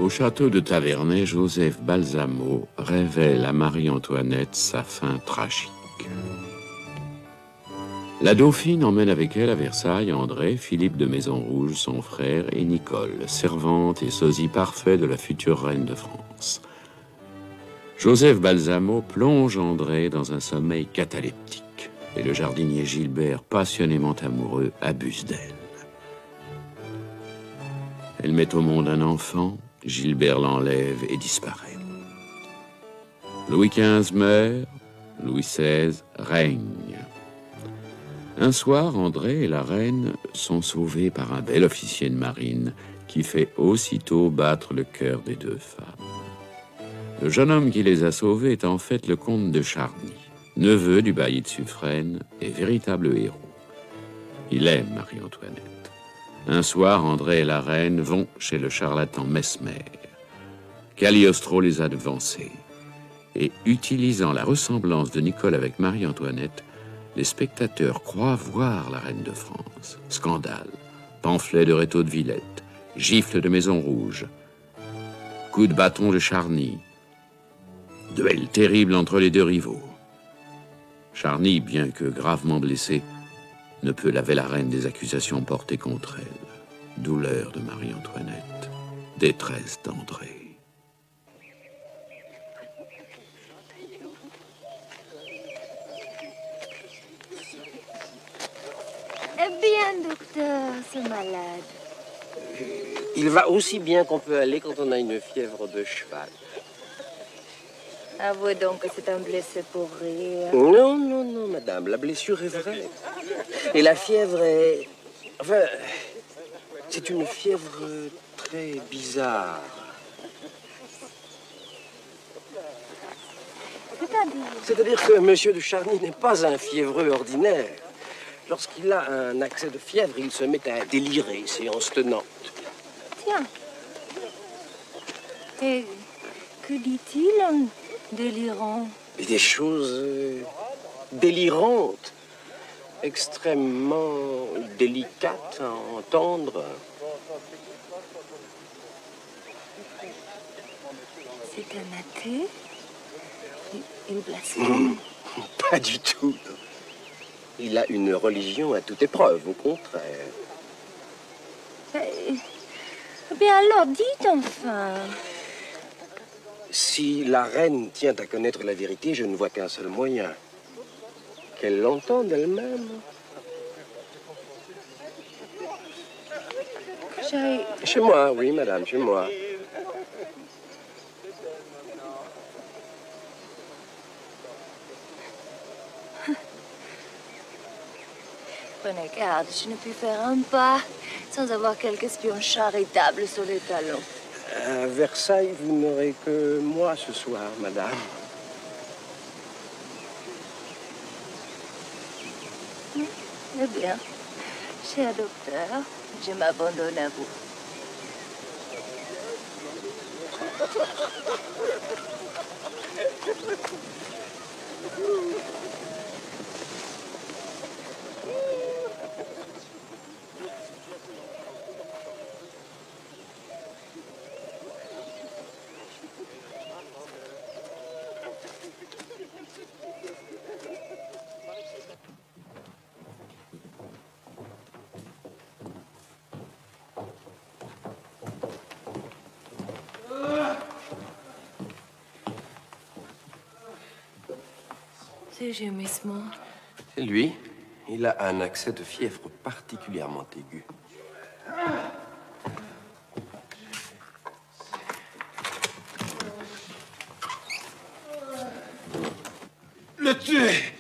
Au château de Taverney, Joseph Balsamo révèle à Marie-Antoinette sa fin tragique. La dauphine emmène avec elle à Versailles André, Philippe de Maison-Rouge, son frère, et Nicole, servante et sosie parfait de la future reine de France. Joseph Balsamo plonge André dans un sommeil cataleptique, et le jardinier Gilbert, passionnément amoureux, abuse d'elle. Elle met au monde un enfant, Gilbert l'enlève et disparaît. Louis XV meurt, Louis XVI règne. Un soir, André et la reine sont sauvés par un bel officier de marine qui fait aussitôt battre le cœur des deux femmes. Le jeune homme qui les a sauvés est en fait le comte de Charny, neveu du bailli de Suffren et véritable héros. Il aime Marie-Antoinette. Un soir, André et la reine vont chez le charlatan Mesmer. Cagliostro les a devancés. Et utilisant la ressemblance de Nicole avec Marie-Antoinette, les spectateurs croient voir la reine de France. Scandale, pamphlet de Rétaux de Villette, gifle de Maison-Rouge, coup de bâton de Charny, duel terrible entre les deux rivaux. Charny, bien que gravement blessé, ne peut laver la reine des accusations portées contre elle. Douleur de Marie-Antoinette, détresse d'André. Eh bien, docteur, ce malade. Il va aussi bien qu'on peut aller quand on a une fièvre de cheval. Avouez donc que c'est un blessé pour rire. Non, non, non, madame, la blessure est vraie. Et la fièvre est... Enfin, c'est une fièvre très bizarre. C'est-à-dire que monsieur de Charny n'est pas un fiévreux ordinaire. Lorsqu'il a un accès de fièvre, il se met à délirer, séance tenante. Tiens. Et que dit-il en délirant? Et des choses délirantes, extrêmement délicates à entendre. C'est un athée? Il blasphème? Pas du tout. Il a une religion à toute épreuve, au contraire. Eh bien alors, dites enfin. Si la reine tient à connaître la vérité, je ne vois qu'un seul moyen. Qu'elle l'entende elle-même. Chez moi, oui, madame, chez moi. Prenez garde, je ne puis faire un pas sans avoir quelques espion charitable sur les talons. À Versailles, vous n'aurez que moi ce soir, madame. Eh bien, cher docteur, je m'abandonne à vous. Ces gémissements. Lui, il a un accès de fièvre particulièrement aigu. Le tuer!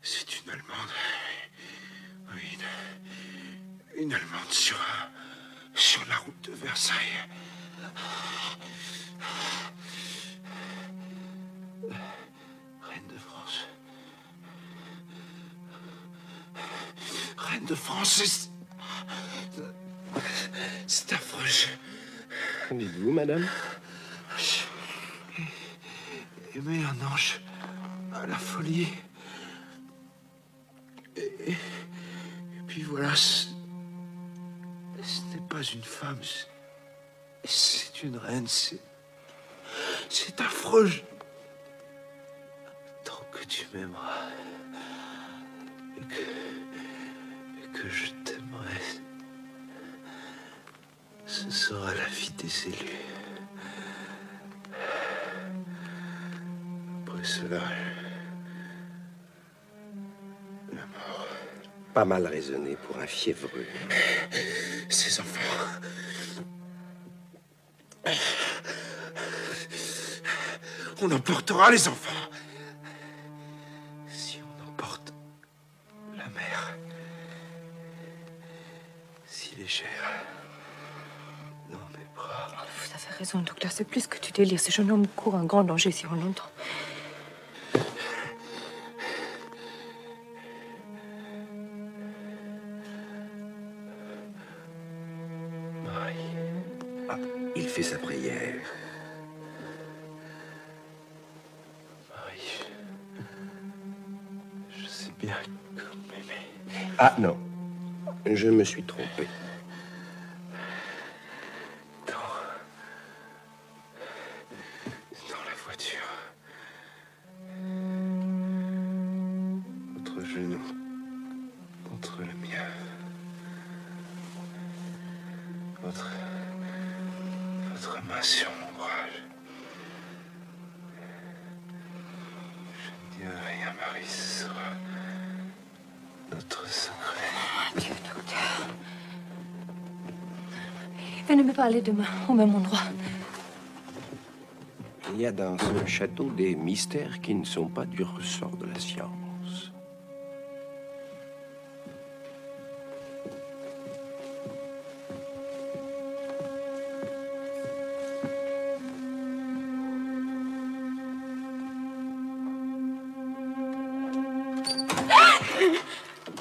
C'est une Allemande. Oui, une Allemande sur la route de Versailles. Reine de France. Reine de France, c'est affreux. Dites-vous, madame? Aimer un ange la folie. Et puis voilà, ce n'est pas une femme, c'est une reine, c'est affreux. Tant que tu m'aimeras et que je t'aimerai, ce sera la vie des élus. Après cela, la mort. Pas mal raisonné pour un fiévreux. Ces enfants. On emportera les enfants. Si on emporte la mère, si légère, dans mes bras. Vous avez raison, docteur. C'est plus que tu délires. Ce jeune homme court un grand danger si on l'entend. Ah, il fait sa prière. Marie, je sais bien que vous m'aimez. Ah non, je me suis trompé. Dans la voiture. Votre genou contre le mien. Votre main sur mon bras. Je ne dirai rien, Marie, ce sera notre secret. Adieu, docteur. Venez me parler demain, au même endroit. Il y a dans ce château des mystères qui ne sont pas du ressort de la science.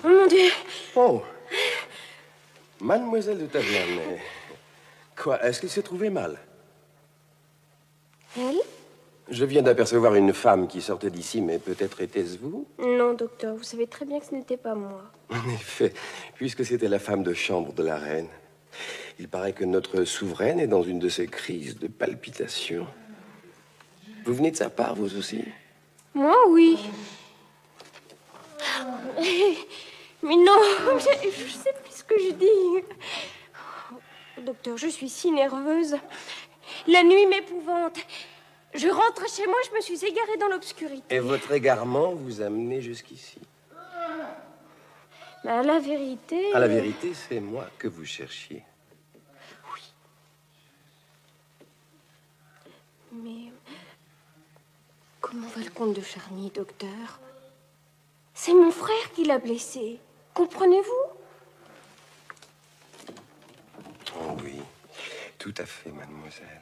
Oh mon Dieu! Oh, mademoiselle de Taverne. Quoi, est-ce qu'il s'est trouvé mal? Elle? Je viens d'apercevoir une femme qui sortait d'ici, mais peut-être était-ce vous? Non, docteur, vous savez très bien que ce n'était pas moi. En effet, puisque c'était la femme de chambre de la reine. Il paraît que notre souveraine est dans une de ces crises de palpitations. Vous venez de sa part, vous aussi? Moi, oui. Mais non, je sais plus ce que je dis. Docteur, je suis si nerveuse. La nuit m'épouvante. Je rentre chez moi, je me suis égarée dans l'obscurité. Et votre égarement vous a mené jusqu'ici? À la vérité... À la vérité, c'est moi que vous cherchiez. Mais... comment va le comte de Charny, docteur? C'est mon frère qui l'a blessé. Comprenez-vous? Oh oui, tout à fait, mademoiselle.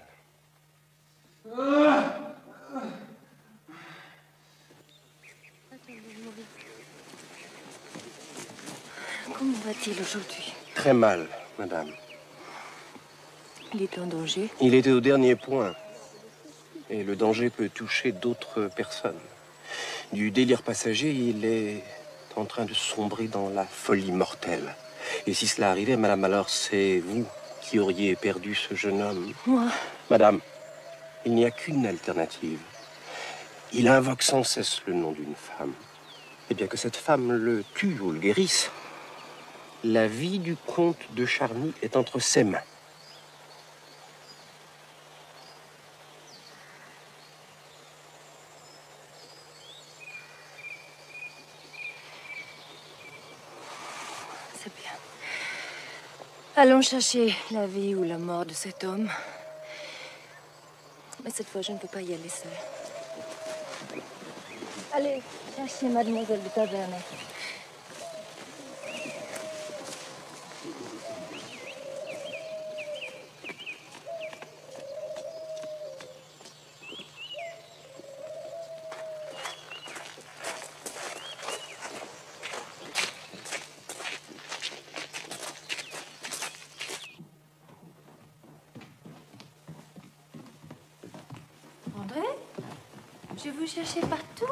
Comment va-t-il aujourd'hui? Très mal, madame. Il est en danger? Il était au dernier point. Et le danger peut toucher d'autres personnes. Du délire passager, il est en train de sombrer dans la folie mortelle. Et si cela arrivait, madame, alors c'est vous qui auriez perdu ce jeune homme. Moi? Madame, il n'y a qu'une alternative. Il invoque sans cesse le nom d'une femme. Et bien que cette femme le tue ou le guérisse, la vie du comte de Charny est entre ses mains. C'est bien. Allons chercher la vie ou la mort de cet homme. Mais cette fois, je ne peux pas y aller seule. Allez, cherchez mademoiselle de Taverne. André? Je vous cherchais partout.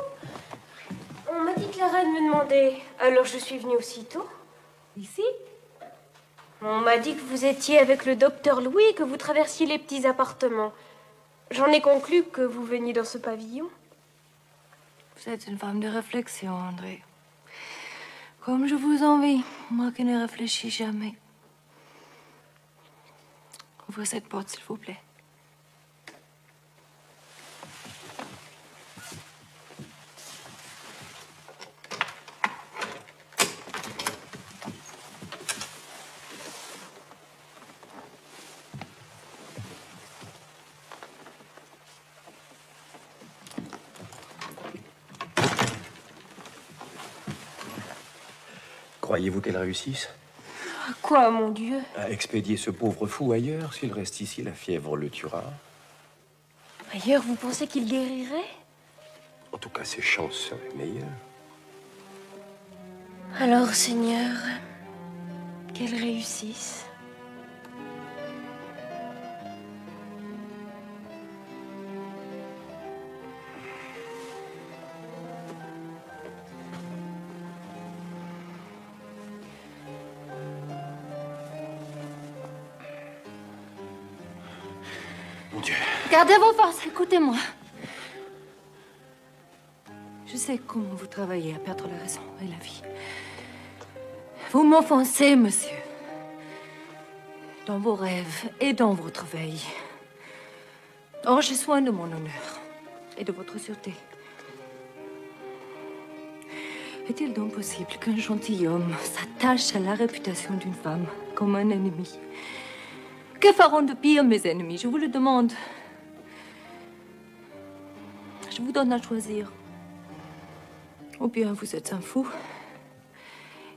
la reine me demandait. Alors je suis venue aussitôt. Ici. On m'a dit que vous étiez avec le docteur Louis et que vous traversiez les petits appartements. J'en ai conclu que vous veniez dans ce pavillon. Vous êtes une femme de réflexion, André. Comme je vous envie, moi qui ne réfléchis jamais. Ouvrez cette porte, s'il vous plaît. Croyez-vous qu'elle réussisse? Quoi, mon Dieu? À expédier ce pauvre fou ailleurs. S'il reste ici, la fièvre le tuera. Ailleurs, vous pensez qu'il guérirait? En tout cas, ses chances seraient meilleures. Alors, Seigneur, qu'elle réussisse. Mon Dieu. Gardez vos forces, écoutez-moi. Je sais comment vous travaillez à perdre la raison et la vie. Vous m'offensez, monsieur. Dans vos rêves et dans votre veille. Or, j'ai soin de mon honneur et de votre sûreté. Est-il donc possible qu'un gentilhomme s'attache à la réputation d'une femme comme un ennemi? Que feront de pire mes ennemis? Je vous le demande. Je vous donne à choisir. Ou bien vous êtes un fou,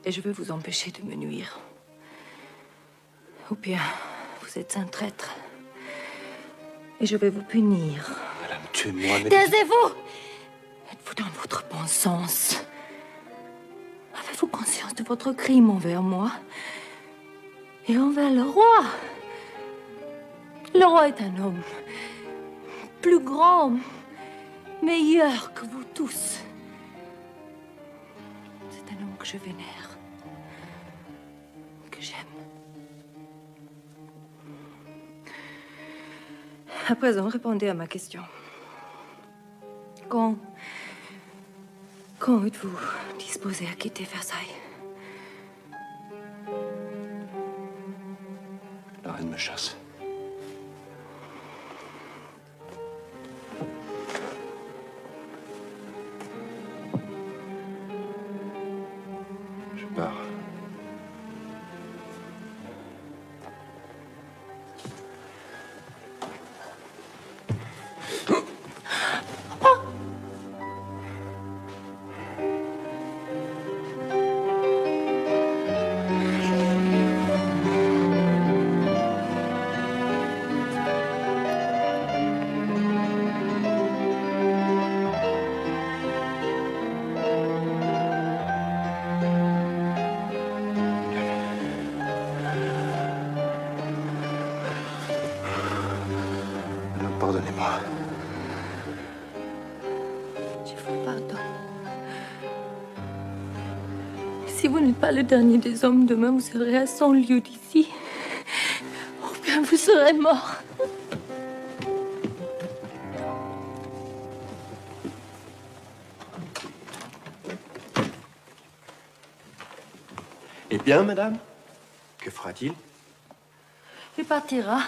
et je vais vous empêcher de me nuire. Ou bien vous êtes un traître, et je vais vous punir. Madame, tuez-moi, mais... Taisez-vous! Êtes-vous dans votre bon sens? Avez-vous conscience de votre crime envers moi et envers le roi? Le roi est un homme plus grand, meilleur que vous tous. C'est un homme que je vénère, que j'aime. À présent, répondez à ma question. Quand êtes-vous disposé à quitter Versailles? La reine me chasse. Je pars. Pardonnez-moi. Je vous pardonne. Si vous n'êtes pas le dernier des hommes, demain vous serez à 100 lieues d'ici. Ou bien vous serez mort. Eh bien, madame, que fera-t-il? Il partira.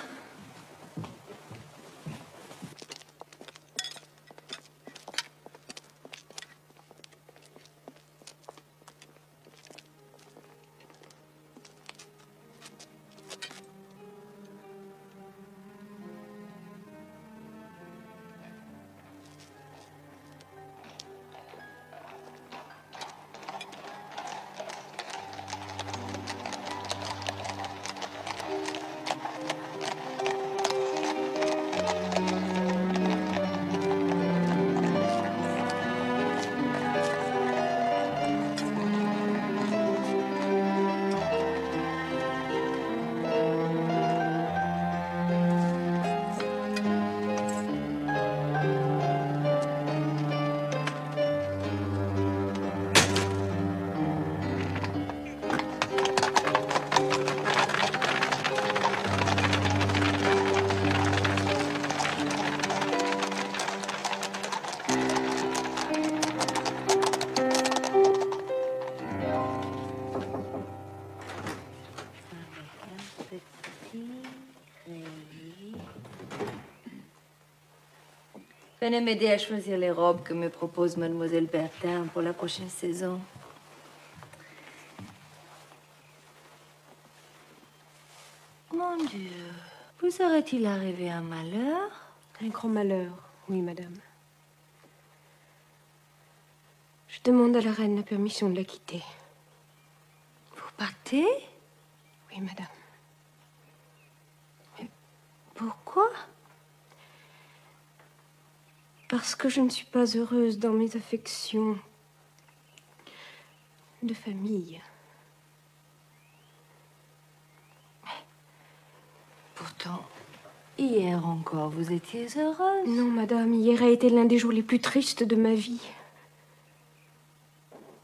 Venez m'aider à choisir les robes que me propose Mademoiselle Bertin pour la prochaine saison. Mon Dieu, vous serait-il arrivé un malheur? Un grand malheur, oui, madame. Je demande à la reine la permission de la quitter. Vous partez? Oui, madame. Mais pourquoi? Parce que je ne suis pas heureuse dans mes affections de famille. Pourtant, hier encore, vous étiez heureuse. Non, madame, hier a été l'un des jours les plus tristes de ma vie.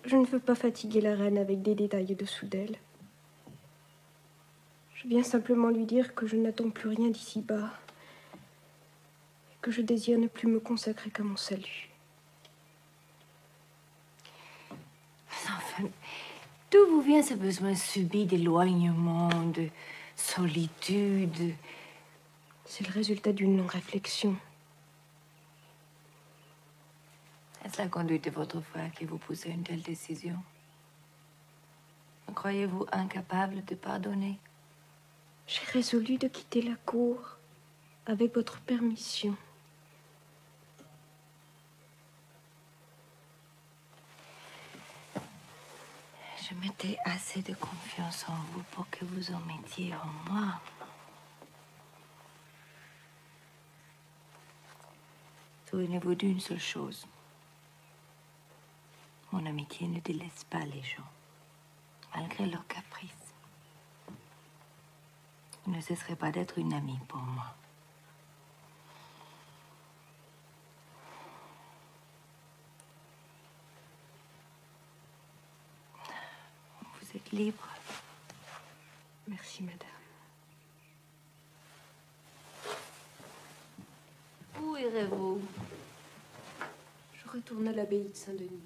Je ne veux pas fatiguer la reine avec des détails dessous d'elle. Je viens simplement lui dire que je n'attends plus rien d'ici-bas. Et que je désire ne plus me consacrer qu'à mon salut. Enfin, d'où vous vient ce besoin subi d'éloignement, de solitude? C'est le résultat d'une longue réflexion. Est-ce la conduite de votre frère qui vous pousse à une telle décision? Croyez-vous incapable de pardonner? J'ai résolu de quitter la cour avec votre permission. Je mettais assez de confiance en vous pour que vous en mettiez en moi. Souvenez-vous d'une seule chose. Mon amitié ne délaisse pas les gens, malgré leurs caprices. Vous ne cesserez pas d'être une amie pour moi. Vous êtes libre. Merci, madame. Où irez-vous? Je retourne à l'abbaye de Saint-Denis.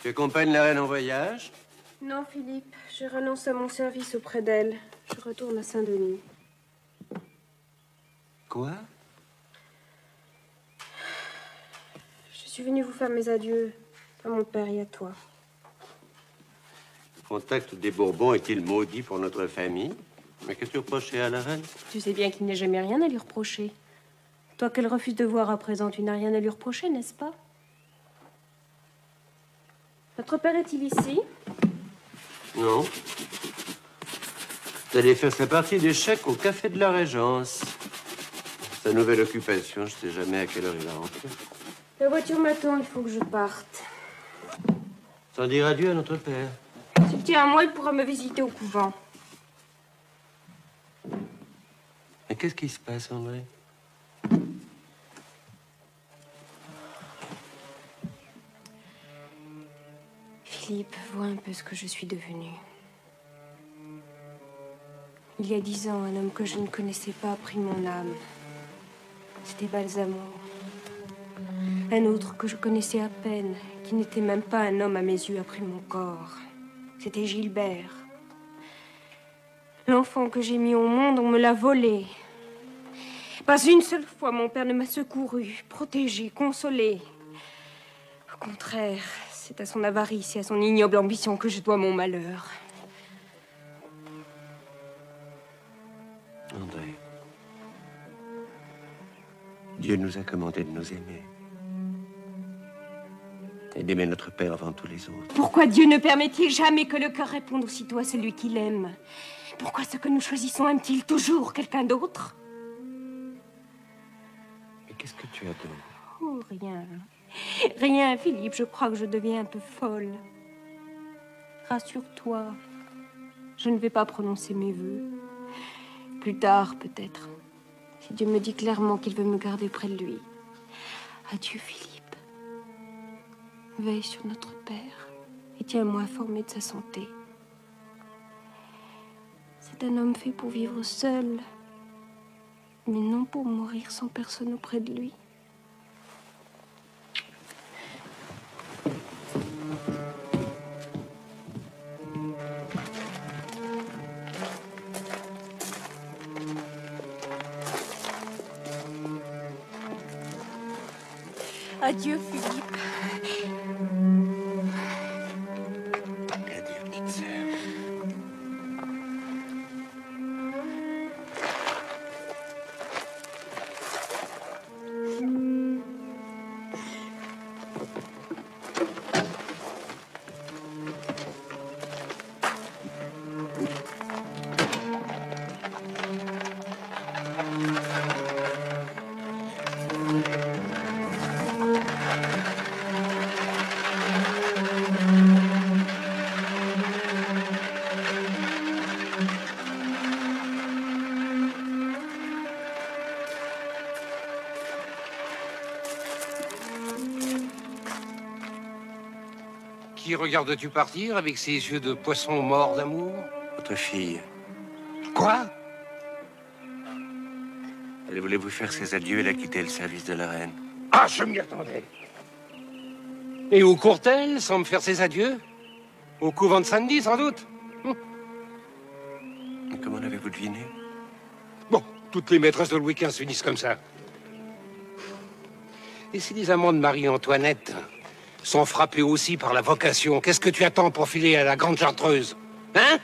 Tu accompagnes la reine en voyage? Non, Philippe, je renonce à mon service auprès d'elle. Je retourne à Saint-Denis. Quoi? Je suis venue vous faire mes adieux à mon père et à toi. Le contact des Bourbons est-il maudit pour notre famille? Mais qu'est-ce que tu reprochais à la reine? Tu sais bien qu'il n'y a jamais rien à lui reprocher. Toi qu'elle refuse de voir à présent, tu n'as rien à lui reprocher, n'est-ce pas? Votre père est-il ici? Non. D'aller faire sa partie d'échecs au Café de la Régence. Sa nouvelle occupation, je sais jamais à quelle heure il va rentrer. La voiture m'attend, il faut que je parte. Sans dire adieu à notre père. S'il tient à moi, il pourra me visiter au couvent. Mais qu'est-ce qui se passe, André? Philippe, vois un peu ce que je suis devenue. Il y a 10 ans, un homme que je ne connaissais pas a pris mon âme. C'était Balsamo. Un autre que je connaissais à peine, qui n'était même pas un homme à mes yeux, a pris mon corps. C'était Gilbert. L'enfant que j'ai mis au monde, on me l'a volé. Pas une seule fois, mon père ne m'a secouru, protégé, consolé. Au contraire, c'est à son avarice et à son ignoble ambition que je dois mon malheur. André, Dieu nous a commandé de nous aimer. Et d'aimer notre père avant tous les autres. Pourquoi Dieu ne permet-il jamais que le cœur réponde aussitôt à celui qu'il aime? Pourquoi ce que nous choisissons aime-t-il toujours quelqu'un d'autre? Mais qu'est-ce que tu adores? Oh, rien. Rien, Philippe, je crois que je deviens un peu folle. Rassure-toi. Je ne vais pas prononcer mes vœux. Plus tard, peut-être. Si Dieu me dit clairement qu'il veut me garder près de lui. Adieu, Philippe. Veille sur notre père et tiens-moi informé de sa santé. C'est un homme fait pour vivre seul, mais non pour mourir sans personne auprès de lui. Adieu, Philippe. Adieu, petite sœur. Qui regardes-tu partir avec ses yeux de poisson mort d'amour? Votre fille, Quoi? elle voulait vous faire ses adieux, elle a quitté le service de la reine. Ah, je m'y attendais. Et où court-elle, sans me faire ses adieux? Au couvent de Sandy, sans doute. Et comment l'avez-vous deviné? Bon, toutes les maîtresses de Louis XV finissent comme ça. Et si les amants de Marie-Antoinette sont frappés aussi par la vocation, qu'est-ce que tu attends pour filer à la grande chartreuse? Hein?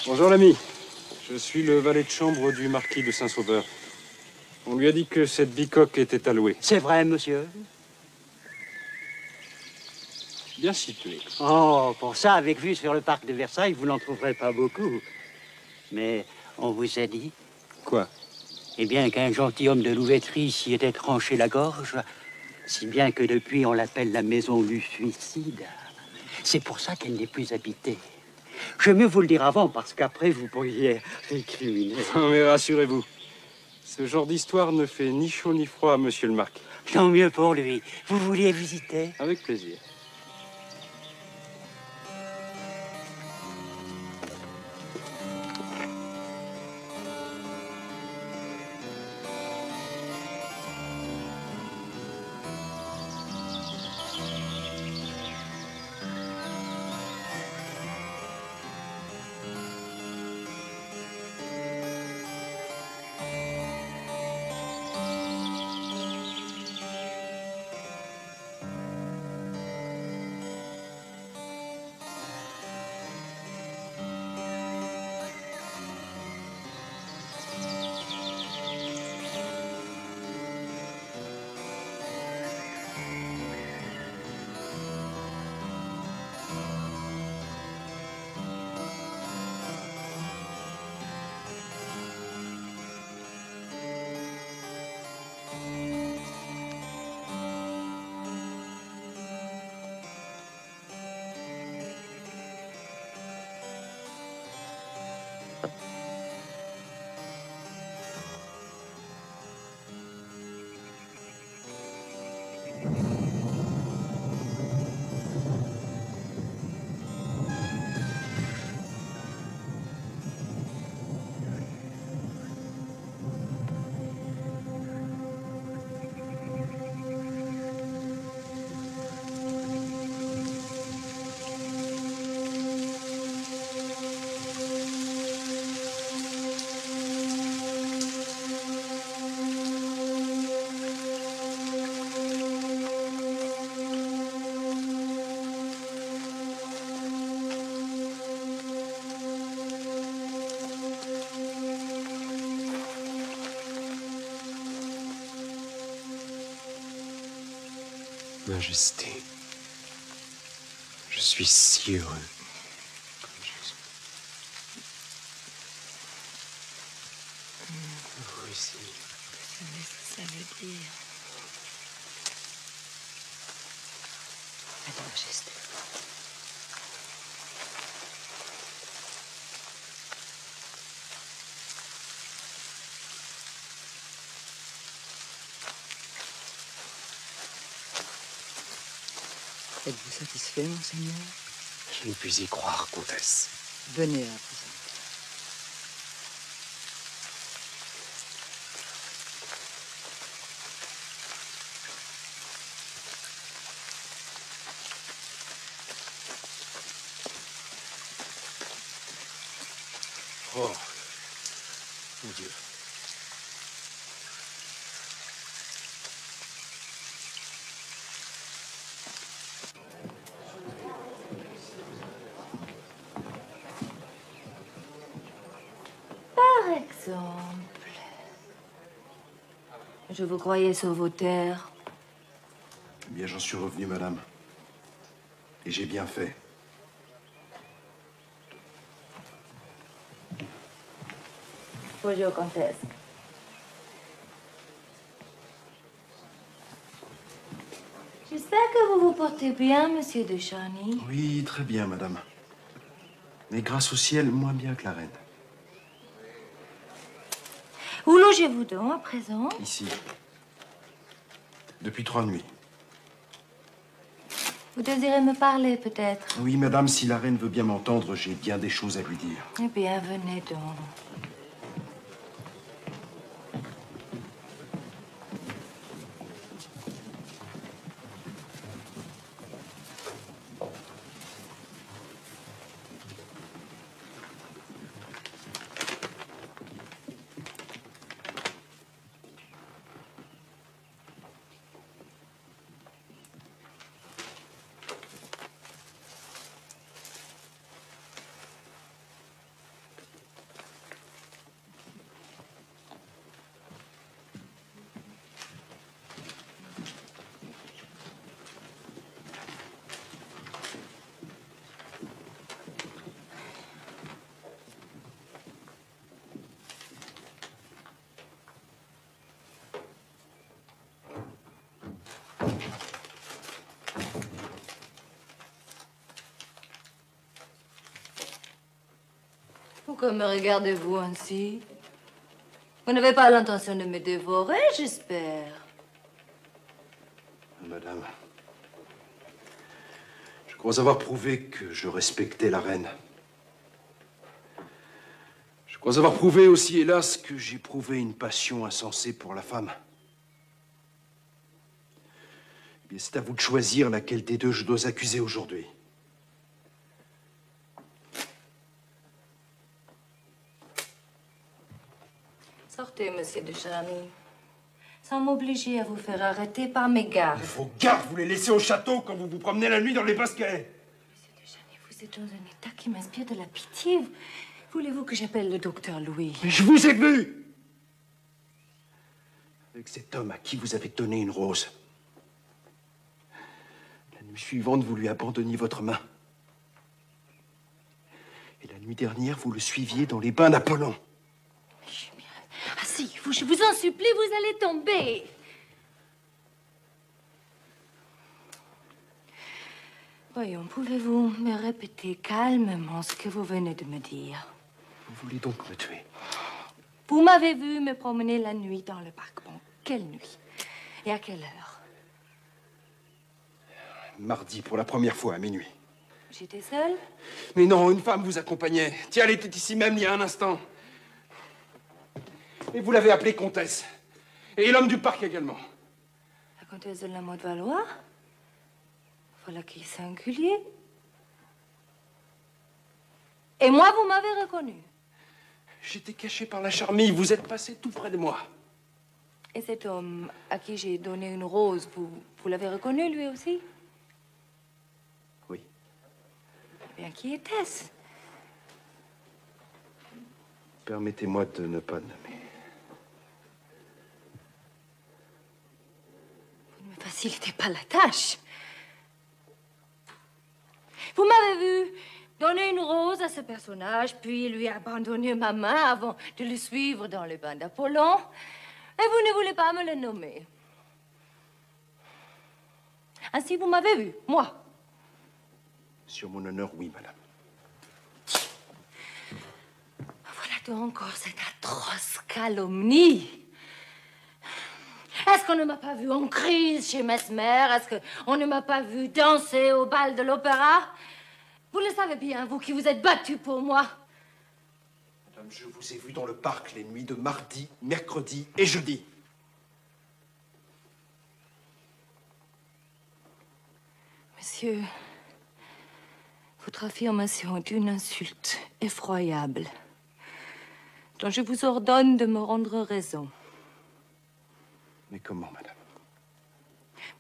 Bonjour l'ami, je suis le valet de chambre du marquis de Saint-Sauveur. On lui a dit que cette bicoque était allouée. C'est vrai, monsieur? Bien situé. Oh, pour ça, avec vue sur le parc de Versailles, vous n'en trouverez pas beaucoup. Mais on vous a dit? Quoi? Eh bien, qu'un gentilhomme de Louveterie s'y était tranché la gorge, si bien que depuis on l'appelle la maison du suicide. C'est pour ça qu'elle n'est plus habitée. Je vais mieux vous le dire avant, parce qu'après, vous pourriez récriminer. Non, mais rassurez-vous, ce genre d'histoire ne fait ni chaud ni froid à monsieur le marquis. Tant mieux pour lui. Vous vouliez visiter? Avec plaisir. Majesté, je suis si heureux. ici. Mais ça veut dire... Madame Majesté. Êtes-vous satisfait, monseigneur? Je ne puis y croire, comtesse. Venez à présent. Oh, mon Dieu. Par exemple, je vous croyais sur vos terres. Eh bien, j'en suis revenu, madame. Et j'ai bien fait. Bonjour, comtesse. J'espère que vous vous portez bien, monsieur de Charny. Oui, très bien, madame. Mais grâce au ciel, moins bien que la reine. Où logez-vous donc à présent? Ici. Depuis 3 nuits. Vous désirez me parler, peut-être? Oui, madame, si la reine veut bien m'entendre, j'ai bien des choses à lui dire. Eh bien, venez donc. Pourquoi me regardez-vous ainsi? Vous n'avez pas l'intention de me dévorer, j'espère. Madame, je crois avoir prouvé que je respectais la reine. Je crois avoir prouvé aussi, hélas, que j'éprouvais une passion insensée pour la femme. Eh bien, c'est à vous de choisir laquelle des deux je dois accuser aujourd'hui. Sortez, monsieur de Charny, sans m'obliger à vous faire arrêter par mes gardes. Vos gardes, vous les laissez au château quand vous vous promenez la nuit dans les bosquets. Monsieur de Charny, vous êtes dans un état qui m'inspire de la pitié. Voulez-vous que j'appelle le docteur Louis? Mais je vous ai vu avec cet homme à qui vous avez donné une rose. La nuit suivante, vous lui abandonniez votre main. Et la nuit dernière, vous le suiviez dans les bains d'Apollon. Asseyez-vous, je vous en supplie, vous allez tomber. Voyons, pouvez-vous me répéter calmement ce que vous venez de me dire? Vous voulez donc me tuer? Vous m'avez vu me promener la nuit dans le parc. Bon, quelle nuit? Et à quelle heure? Mardi, pour la première fois, à minuit. J'étais seule? Mais non, une femme vous accompagnait. Tiens, elle était ici même il y a un instant. Et vous l'avez appelée comtesse. Et l'homme du parc également. La comtesse de la Motte-Valois? Voilà qui est singulier. Et moi, vous m'avez reconnu. J'étais caché par la charmille. Vous êtes passé tout près de moi. Et cet homme à qui j'ai donné une rose, vous l'avez reconnu, lui aussi? Oui. Eh bien, qui était-ce? Permettez-moi de ne pas nommer. Vous ne me facilitez pas la tâche. Vous m'avez vu donné une rose à ce personnage, puis lui abandonné ma main avant de le suivre dans les bains d'Apollon. Et vous ne voulez pas me le nommer. Ainsi, vous m'avez vu, moi. Sur mon honneur, oui, madame. Voilà donc encore cette atroce calomnie. Est-ce qu'on ne m'a pas vu en crise chez Mesmer? Est-ce qu'on ne m'a pas vu danser au bal de l'opéra? Vous le savez bien, vous qui vous êtes battu pour moi. Madame, je vous ai vu dans le parc les nuits de mardi, mercredi et jeudi. Monsieur, votre affirmation est une insulte effroyable dont je vous ordonne de me rendre raison. Mais comment, madame?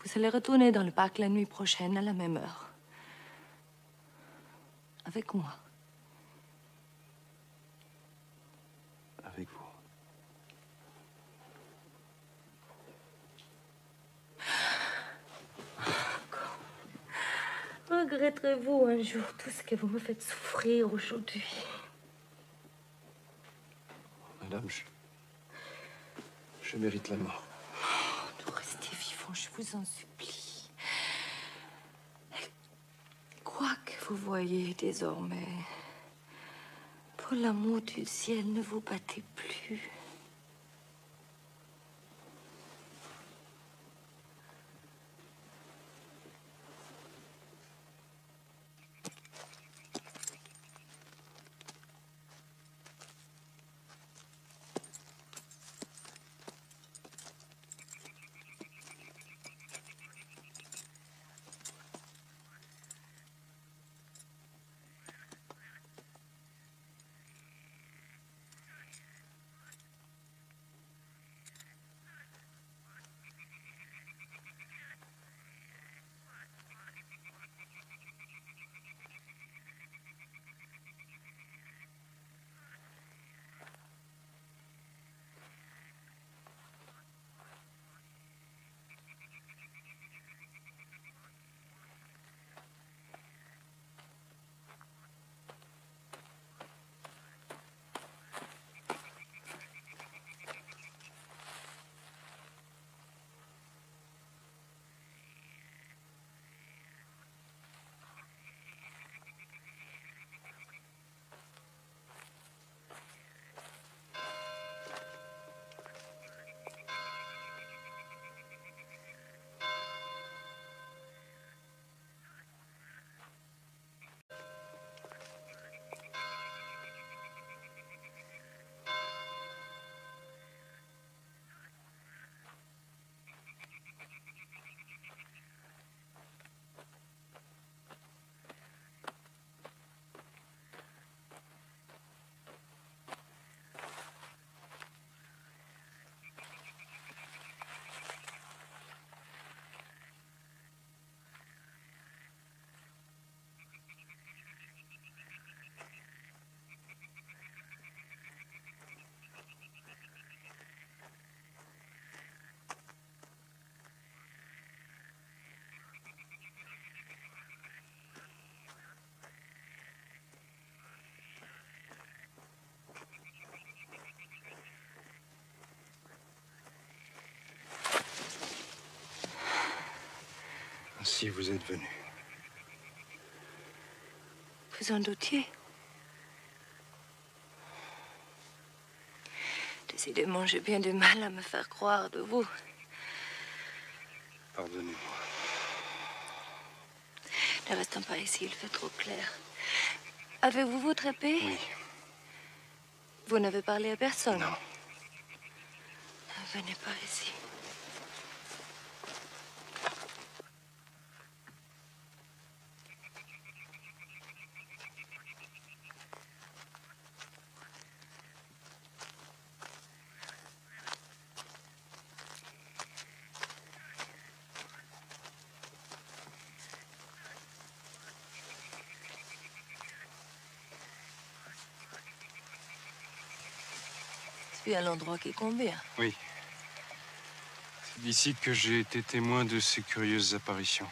Vous allez retourner dans le parc la nuit prochaine à la même heure. Avec moi. Avec vous. Regretterez-vous un jour tout ce que vous me faites souffrir aujourd'hui? Madame, je mérite la mort. Oh, restez vivant, je vous en supplie. Quoi que vous voyez désormais, pour l'amour du ciel, ne vous battez plus. Ainsi vous êtes venu. Vous en doutiez? Décidément, j'ai bien du mal à me faire croire de vous. Pardonnez-moi. Ne restons pas ici, il fait trop clair. Avez-vous votre épée? Oui. Vous n'avez parlé à personne? Non. Venez par ici. C'est à l'endroit qui convient. Oui. C'est d'ici que j'ai été témoin de ces curieuses apparitions.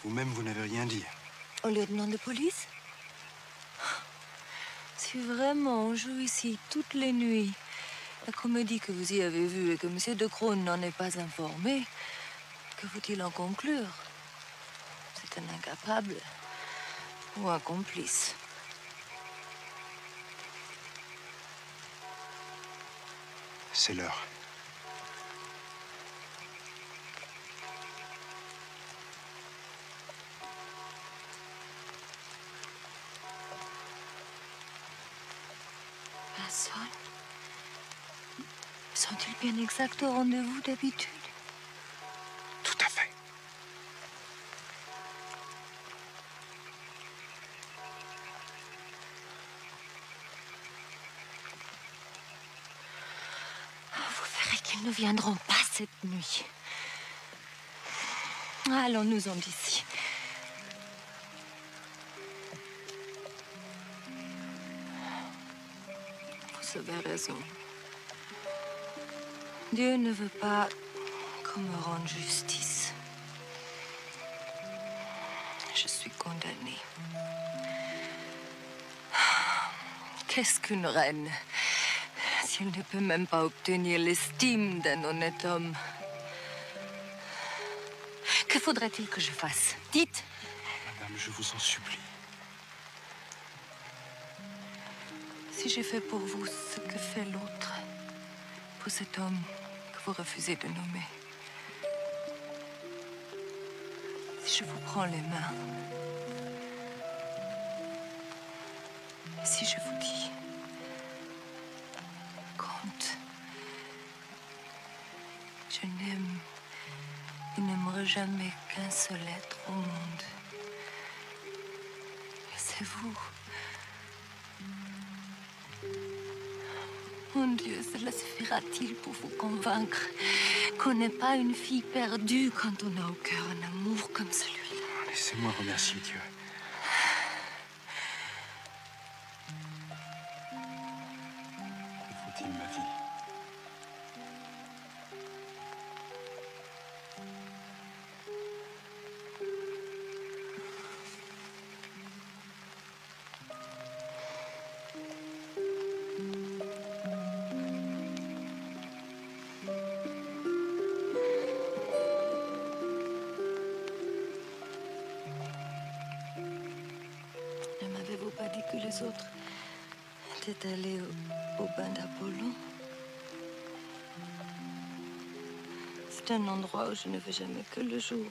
Vous-même, vous n'avez rien dit. Au lieutenant de police? Si vraiment on joue ici toutes les nuits, la comédie que vous y avez vue et que M. de Crosne n'en est pas informé, que faut-il en conclure? C'est un incapable ou un complice. C'est l'heure. Personne? Sont-ils bien exacts au rendez-vous d'habitude? Tout à fait. Vous verrez qu'ils ne viendront pas cette nuit. Allons-nous-en d'ici. Vous avez raison. Dieu ne veut pas qu'on me rende justice. Je suis condamnée. Qu'est-ce qu'une reine si elle ne peut même pas obtenir l'estime d'un honnête homme? Que faudrait-il que je fasse? Dites. Madame, je vous en supplie. Si j'ai fait pour vous ce que fait l'autre, pour cet homme que vous refusez de nommer, si je vous prends les mains, et si je vous dis, comte, je n'aime et n'aimerai jamais qu'un seul être au monde, et c'est vous. Mon Dieu, cela suffira-t-il pour vous convaincre qu'on n'est pas une fille perdue quand on a au cœur un amour comme celui-là? Laissez-moi remercier Dieu. Que faut-il ma vie? Ne m'avez-vous pas dit que les autres étaient allés au bain d'Apollon? C'est un endroit où je ne vais jamais que le jour.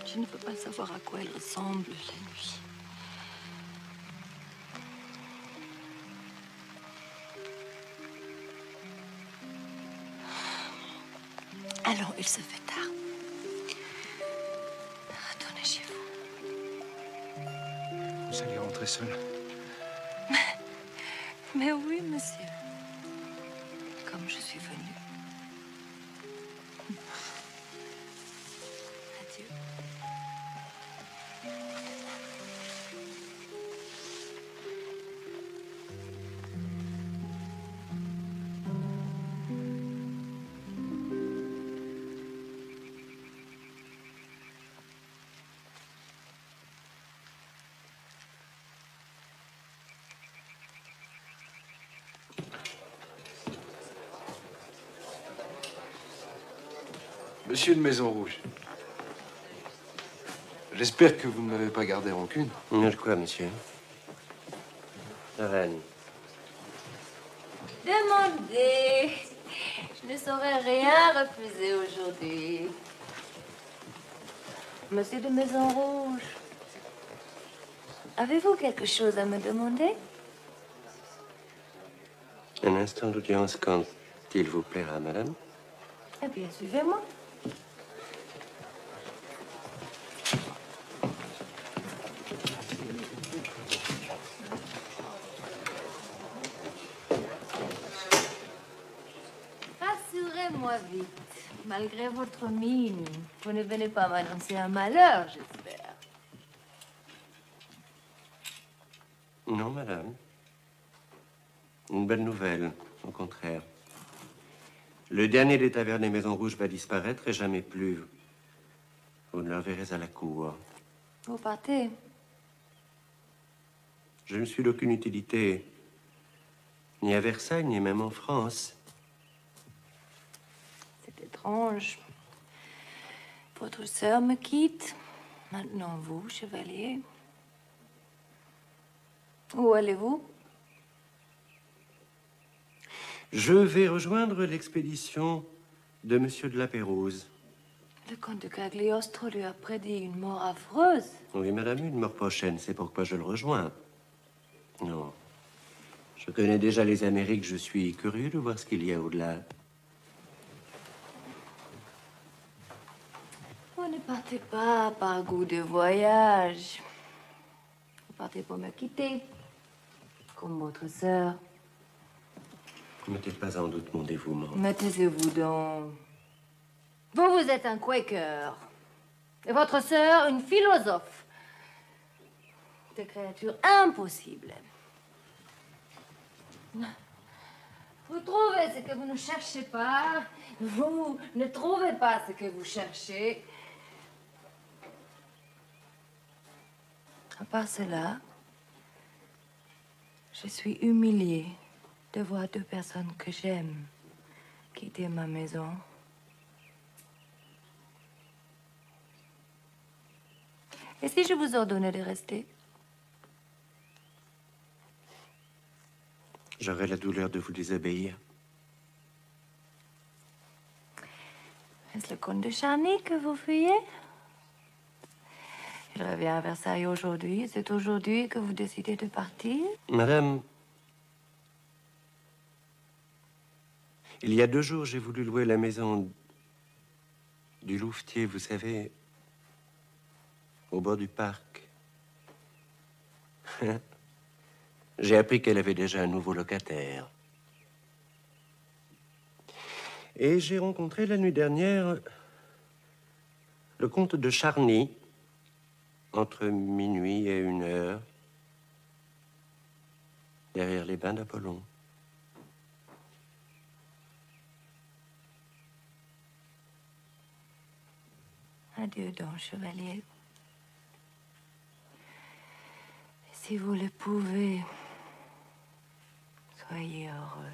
Je ne peux pas savoir à quoi elle ressemble la nuit. Allons, il se fait tard. Retournez chez vous. Vous allez rentrer seul? Mais oui, monsieur. Comme je suis venue. Adieu. Monsieur de Maison Rouge, j'espère que vous ne m'avez pas gardé rancune. De quoi, monsieur? La reine. Demandez. Je ne saurais rien refuser aujourd'hui. Monsieur de Maison Rouge, avez-vous quelque chose à me demander? Un instant d'audience quand il vous plaira, madame. Eh bien, suivez-moi. Rassurez-moi vite. Malgré votre mine, vous ne venez pas m'annoncer un malheur, j'espère. Non, madame. Une belle nouvelle, au contraire. Le dernier des tavernes des Maisons Rouges va disparaître et jamais plus Vous ne le verrez à la cour. Vous partez? Je ne suis d'aucune utilité, ni à Versailles, ni même en France. C'est étrange. Votre sœur me quitte. Maintenant, vous, chevalier. Où allez-vous? Je vais rejoindre l'expédition de Monsieur de la Pérouse. Le comte de Cagliostro lui a prédit une mort affreuse. Oui, madame, une mort prochaine, c'est pourquoi je le rejoins. Non. Je connais déjà les Amériques, je suis curieux de voir ce qu'il y a au-delà. Vous ne partez pas par goût de voyage. Vous partez pour me quitter, comme votre sœur. Ne mettez pas en doute mon dévouement. Mais taisez-vous donc. Vous êtes un Quaker. Et votre sœur, une philosophe. Des créatures impossibles. Vous trouvez ce que vous ne cherchez pas. Vous ne trouvez pas ce que vous cherchez. À part cela, je suis humiliée de voir deux personnes que j'aime quitter ma maison. Et si je vous ordonnais de rester? J'aurais la douleur de vous désobéir. Est-ce le comte de Charny que vous fuyez? Il revient à Versailles aujourd'hui. C'est aujourd'hui que vous décidez de partir? Madame, il y a 2 jours, j'ai voulu louer la maison du louvetier, vous savez, au bord du parc. J'ai appris qu'elle avait déjà un nouveau locataire. Et j'ai rencontré la nuit dernière le comte de Charny, entre minuit et 1h, derrière les bains d'Apollon. Adieu donc, chevalier. Et si vous le pouvez, soyez heureux.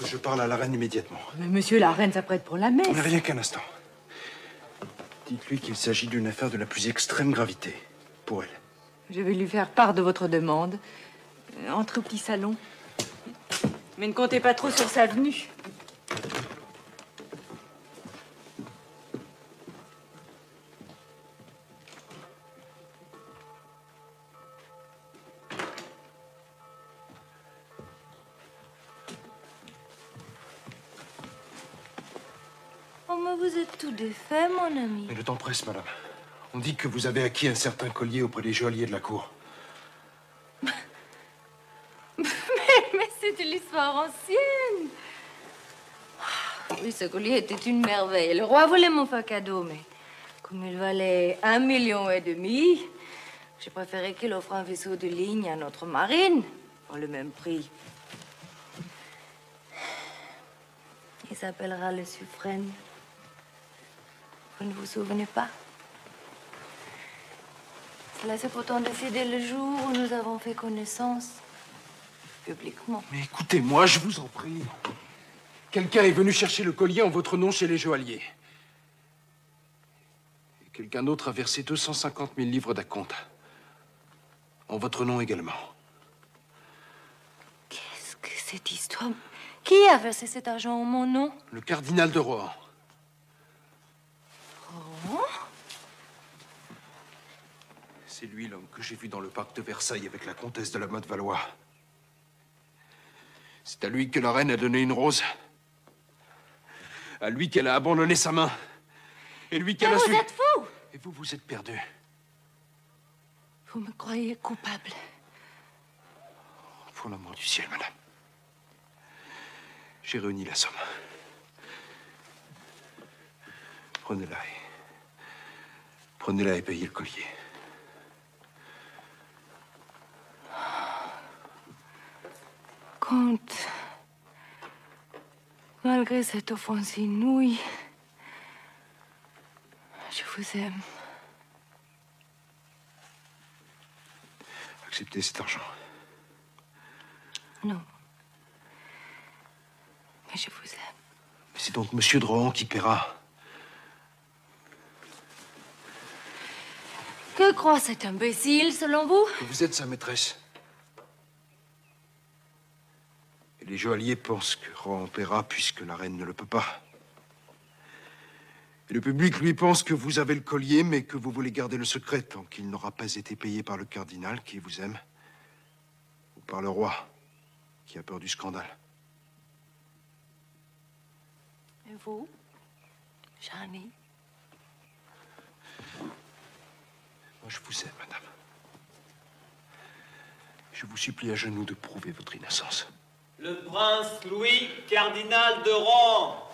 Je parle à la reine immédiatement. Mais monsieur, la reine s'apprête pour la messe. Mais rien qu'un instant. Dites-lui qu'il s'agit d'une affaire de la plus extrême gravité pour elle. Je vais lui faire part de votre demande. Entre au petit salon. Mais ne comptez pas trop sur sa venue. Oh, mais vous êtes tout défait, mon ami. Mais le temps presse, madame. On dit que vous avez acquis un certain collier auprès des joailliers de la cour. Mais c'est de l'histoire ancienne. Oui, ce collier était une merveille. Le roi voulait m'en faire cadeau, mais comme il valait 1,5 million, j'ai préféré qu'il offre un vaisseau de ligne à notre marine pour le même prix. Il s'appellera le Suffren. Vous ne vous souvenez pas? Cela s'est pourtant décidé le jour où nous avons fait connaissance, publiquement. Mais écoutez-moi, je vous en prie. Quelqu'un est venu chercher le collier en votre nom chez les joailliers. Et quelqu'un d'autre a versé 250 000 livres d'acompte. En votre nom également. Qu'est-ce que cette histoire? Qui a versé cet argent en mon nom? Le cardinal de Rohan. Oh. C'est lui l'homme que j'ai vu dans le parc de Versailles avec la comtesse de la Motte-Valois. C'est à lui que la reine a donné une rose. À lui qu'elle a abandonné sa main. Et lui qu'elle a su... Vous êtes fou! Et vous, vous êtes perdu. Vous me croyez coupable. Pour l'amour du ciel, madame. J'ai réuni la somme. Prenez-la et payez le collier. Comte, malgré cette offense inouïe, je vous aime. Acceptez cet argent. Non. Mais je vous aime. Mais c'est donc Monsieur de Rohan qui paiera. Que croit cet imbécile, selon vous? Que vous êtes sa maîtresse. Et les joailliers pensent que Rohan paiera puisque la reine ne le peut pas. Et le public, lui, pense que vous avez le collier, mais que vous voulez garder le secret tant qu'il n'aura pas été payé par le cardinal, qui vous aime, ou par le roi, qui a peur du scandale. Et vous, Jeannie? Moi, je vous aime, madame. Je vous supplie à genoux de prouver votre innocence. Le prince Louis, cardinal de Rohan.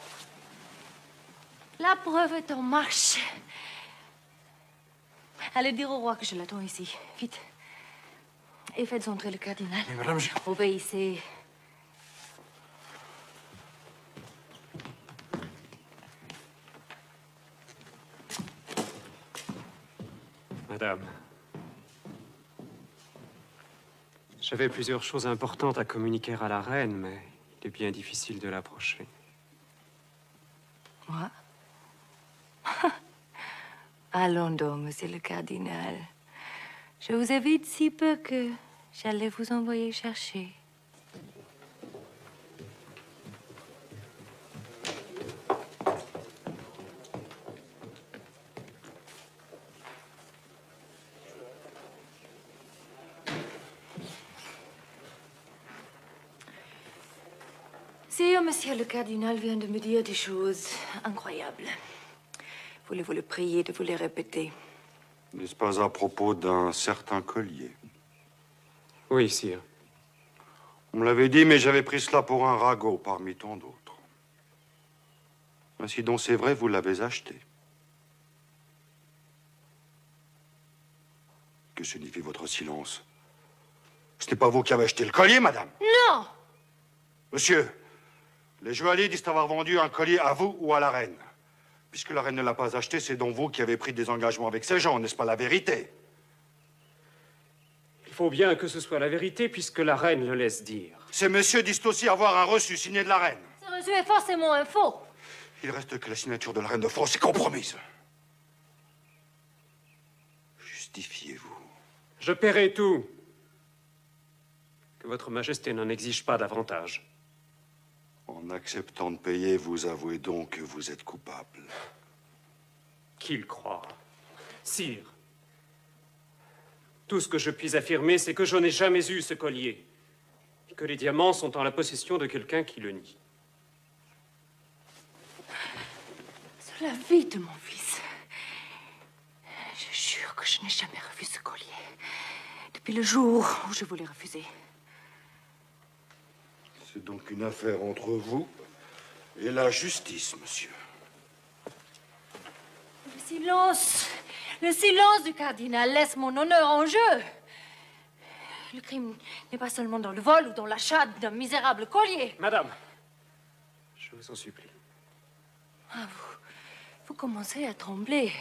La preuve est en marche. Allez dire au roi que je l'attends ici. Vite. Et faites entrer le cardinal. Mais madame, je... Obéissez. Madame, j'avais plusieurs choses importantes à communiquer à la reine, mais il est bien difficile de l'approcher. Moi? Allons donc, monsieur le cardinal. Je vous évite si peu que j'allais vous envoyer chercher. Sire, monsieur le cardinal vient de me dire des choses incroyables. Voulez-vous le prier de vous les répéter? N'est-ce pas à propos d'un certain collier? Oui, sire. On me l'avait dit, mais j'avais pris cela pour un ragot parmi tant d'autres. Ainsi donc, c'est vrai, vous l'avez acheté. Que signifie votre silence? Ce n'est pas vous qui avez acheté le collier, madame? Non! Monsieur, les joailliers disent avoir vendu un collier à vous ou à la reine. Puisque la reine ne l'a pas acheté, c'est donc vous qui avez pris des engagements avec ces gens, n'est-ce pas la vérité? Il faut bien que ce soit la vérité, puisque la reine le laisse dire. Ces messieurs disent aussi avoir un reçu signé de la reine. Ce reçu est forcément un faux. Il reste que la signature de la reine de France est compromise. Justifiez-vous. Je paierai tout. Que votre majesté n'en exige pas davantage. En acceptant de payer, vous avouez donc que vous êtes coupable. Qui le croit? Sire, tout ce que je puis affirmer, c'est que je n'ai jamais eu ce collier. Et que les diamants sont en la possession de quelqu'un qui le nie. Sur la vie de mon fils, je jure que je n'ai jamais revu ce collier. Depuis le jour où je voulais refuser. C'est donc une affaire entre vous et la justice, monsieur. Le silence du cardinal laisse mon honneur en jeu. Le crime n'est pas seulement dans le vol ou dans l'achat d'un misérable collier. Madame, je vous en supplie. Ah, vous commencez à trembler.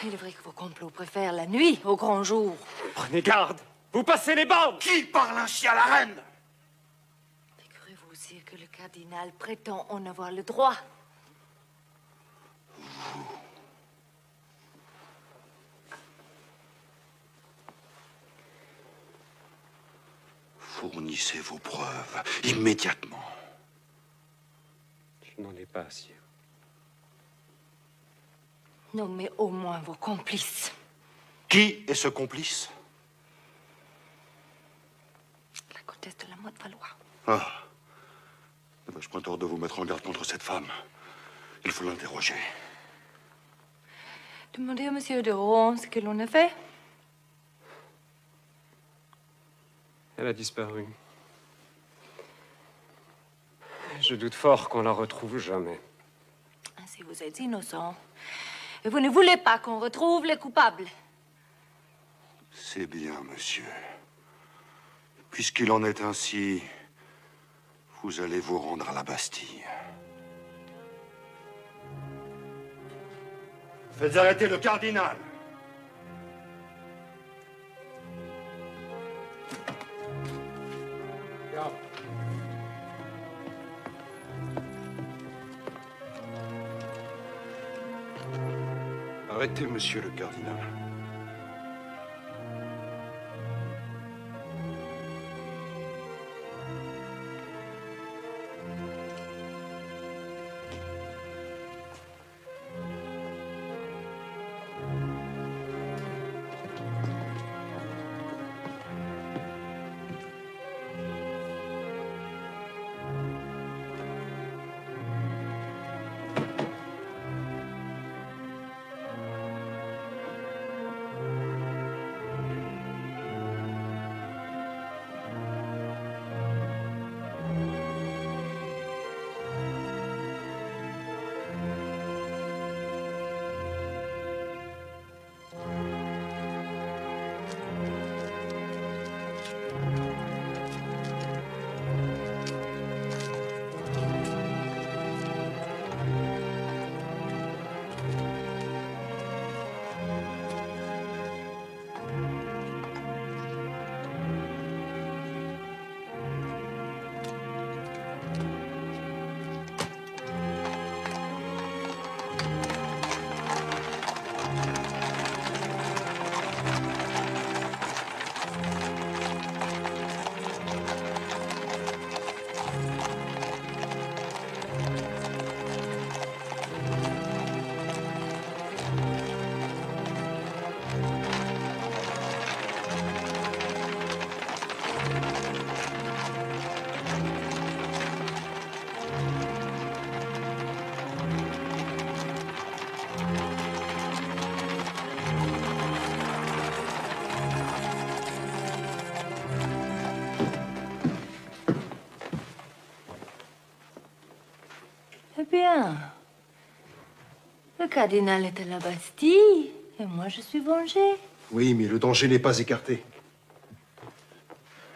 Il est vrai que vos complots préfèrent la nuit au grand jour. Prenez garde, vous passez les bornes. Qui parle ainsi à la reine? Figurez-vous aussi que le cardinal prétend en avoir le droit. Fournissez vos preuves immédiatement. Je n'en ai pas, sire. Nommez au moins vos complices. Qui est ce complice? La comtesse de la Motte-Valois. Ah. Je prends tort de vous mettre en garde contre cette femme. Il faut l'interroger. Demandez à monsieur de Rohan ce que l'on a fait. Elle a disparu. Je doute fort qu'on la retrouve jamais. Si vous êtes innocent, et vous ne voulez pas qu'on retrouve les coupables. C'est bien, monsieur. Puisqu'il en est ainsi, vous allez vous rendre à la Bastille. Faites arrêter le cardinal. Arrêtez, monsieur le cardinal. Eh bien, le cardinal est à la Bastille et moi je suis vengée. Oui, mais le danger n'est pas écarté.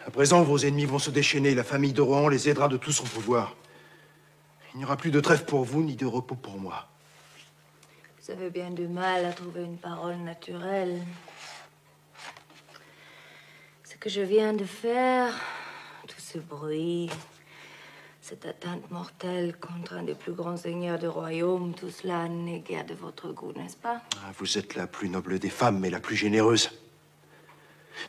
À présent, vos ennemis vont se déchaîner. La famille de Rohan les aidera de tout son pouvoir. Il n'y aura plus de trêve pour vous, ni de repos pour moi. Vous avez bien du mal à trouver une parole naturelle. Ce que je viens de faire, tout ce bruit, cette atteinte mortelle contre un des plus grands seigneurs du royaume, tout cela n'est guère de votre goût, n'est-ce pas? Ah, vous êtes la plus noble des femmes, mais la plus généreuse.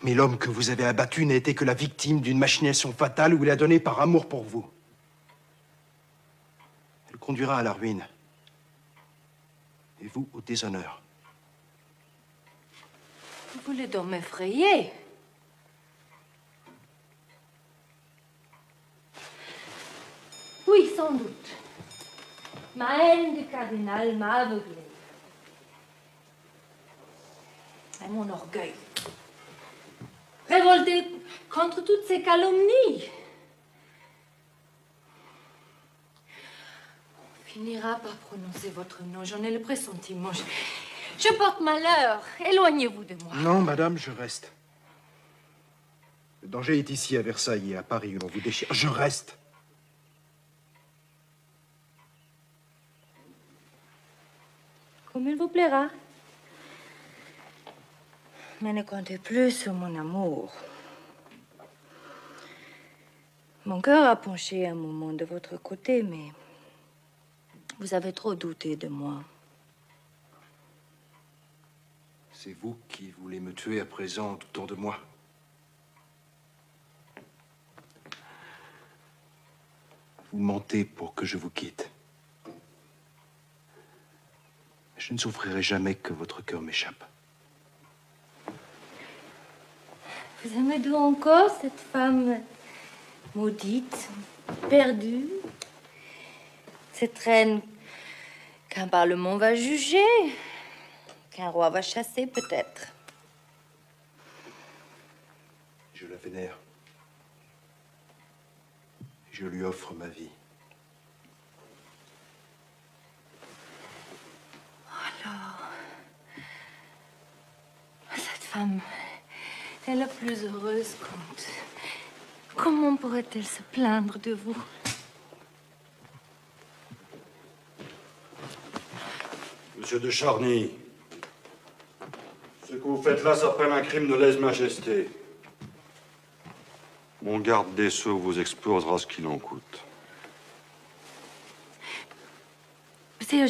Mais l'homme que vous avez abattu n'a été que la victime d'une machination fatale où il a donné par amour pour vous. Elle conduira à la ruine. Et vous, au déshonneur. Vous voulez donc m'effrayer? Oui, sans doute. Ma haine du cardinal m'a aveuglée. Et mon orgueil. Révolté contre toutes ces calomnies. On finira par prononcer votre nom, j'en ai le pressentiment. Je porte malheur. Éloignez-vous de moi. Non, madame, je reste. Le danger est ici, à Versailles et à Paris, où l'on vous déchire. Je reste. Comme il vous plaira. Mais ne comptez plus sur mon amour. Mon cœur a penché un moment de votre côté, mais vous avez trop douté de moi. C'est vous qui voulez me tuer à présent tout autour de moi. Vous mentez pour que je vous quitte. Je ne souffrirai jamais que votre cœur m'échappe. Vous aimez donc encore cette femme maudite, perdue? Cette reine qu'un parlement va juger, qu'un roi va chasser peut-être. Je la vénère. Je lui offre ma vie. Alors, cette femme est la plus heureuse, comte. Comment pourrait-elle se plaindre de vous? Monsieur de Charny, ce que vous faites là s'appelle un crime de lèse-majesté. Mon garde des Sceaux vous explosera ce qu'il en coûte. Monsieur,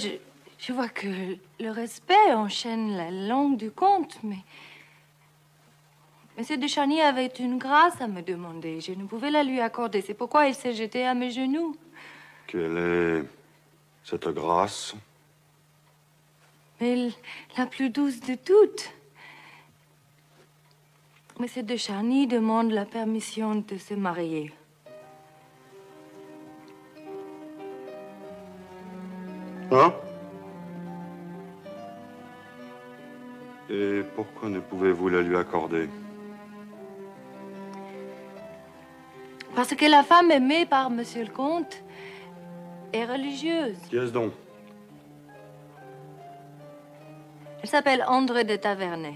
je vois que le respect enchaîne la langue du comte, mais... Monsieur de Charny avait une grâce à me demander. Je ne pouvais la lui accorder. C'est pourquoi il s'est jeté à mes genoux. Quelle est cette grâce? Mais la plus douce de toutes. Monsieur de Charny demande la permission de se marier. Hein? Et pourquoi ne pouvez-vous la lui accorder? Parce que la femme aimée par monsieur le comte est religieuse. Qui est-ce donc? Elle s'appelle André de Tavernay.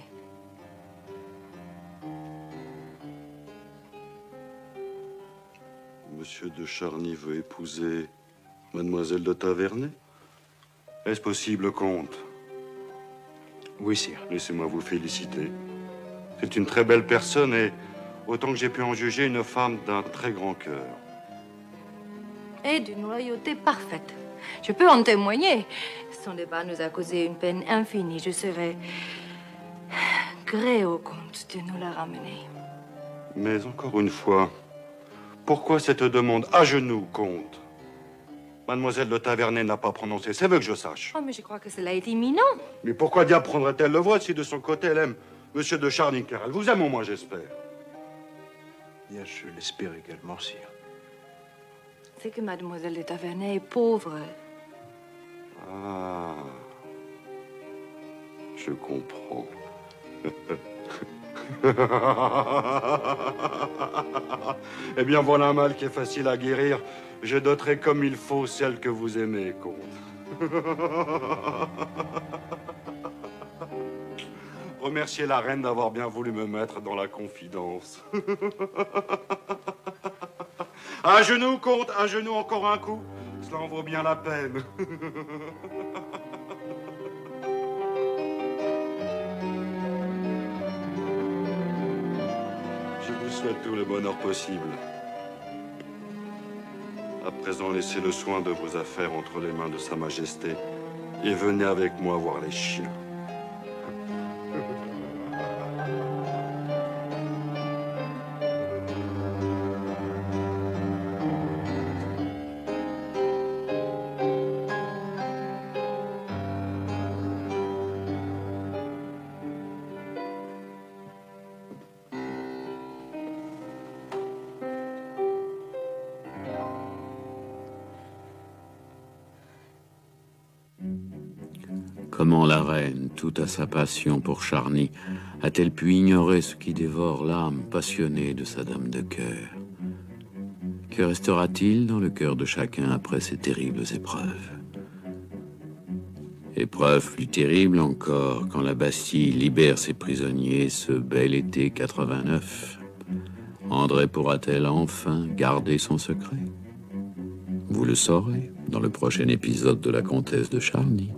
Monsieur de Charny veut épouser mademoiselle de Tavernay? Est-ce possible, comte? Oui, sire. Laissez-moi vous féliciter. C'est une très belle personne et, autant que j'ai pu en juger, une femme d'un très grand cœur. Et d'une loyauté parfaite. Je peux en témoigner. Son départ nous a causé une peine infinie. Je serais gré au comte de nous la ramener. Mais encore une fois, pourquoi cette demande à genoux, comte? Mademoiselle de Tavernay n'a pas prononcé ses vœux que je sache. Oh, mais je crois que cela est imminent. Mais pourquoi diable prendrait-elle le vote si de son côté elle aime Monsieur de Charny, car elle vous aime au moins, j'espère. Bien, je l'espère également, sire. C'est que mademoiselle de Tavernay est pauvre. Ah, je comprends. Eh bien, voilà un mal qui est facile à guérir. Je doterai comme il faut celle que vous aimez, comte. Remerciez la reine d'avoir bien voulu me mettre dans la confidence. À genoux, comte, à genoux, encore un coup. Cela en vaut bien la peine. Je vous souhaite tout le bonheur possible. À présent, laissez le soin de vos affaires entre les mains de Sa Majesté et venez avec moi voir les chiens. Comment la reine, toute à sa passion pour Charny, a-t-elle pu ignorer ce qui dévore l'âme passionnée de sa dame de cœur? Que restera-t-il dans le cœur de chacun après ces terribles épreuves? Épreuve plus terrible encore quand la Bastille libère ses prisonniers ce bel été 89. André pourra-t-elle enfin garder son secret? Vous le saurez dans le prochain épisode de La Comtesse de Charny.